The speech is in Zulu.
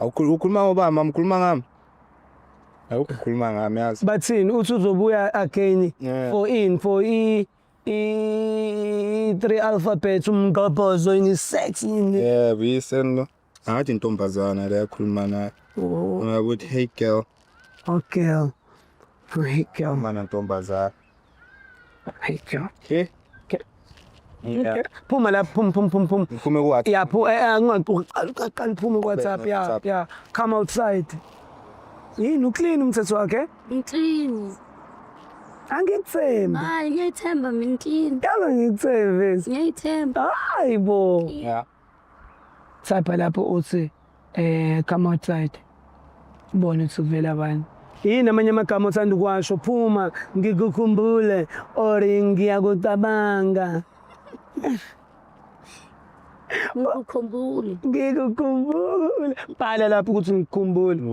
Ukhuluma ngoba mama ukhuluma ngami. Awukhuluma ngami yazi. Bathini uthi uzobuya again for 3 alphabets umgqobhozo in sex yini. Buyiseni ngathi intombazana le yakhuluma naye. Ngabuthi hey girl. Oh girl. Hey girl. Mana ntombazana. Hey girl. Okay. Yeah. Phuma la phum. Ngiphume kwathi. Yeah, qala phuma WhatsApp yeah. Come outside. Yini uclean umthetho wakhe? Ngiclean. Angikuthembi. Hayi ngiyithemba mina clean. Kabe ngikuthembi. Ngiyithemba. Hayibo. Yeah. Sapha lapho uthi come outside. Ubone ukuthi kuvela abani. Yini amanye amagama othanda ukwasho phuma ngikukhumbule or ngiyakucabanga. Ngikukhumbule. Ngikukhumbule. Bhala lapho ukuthi ngikukhumbule.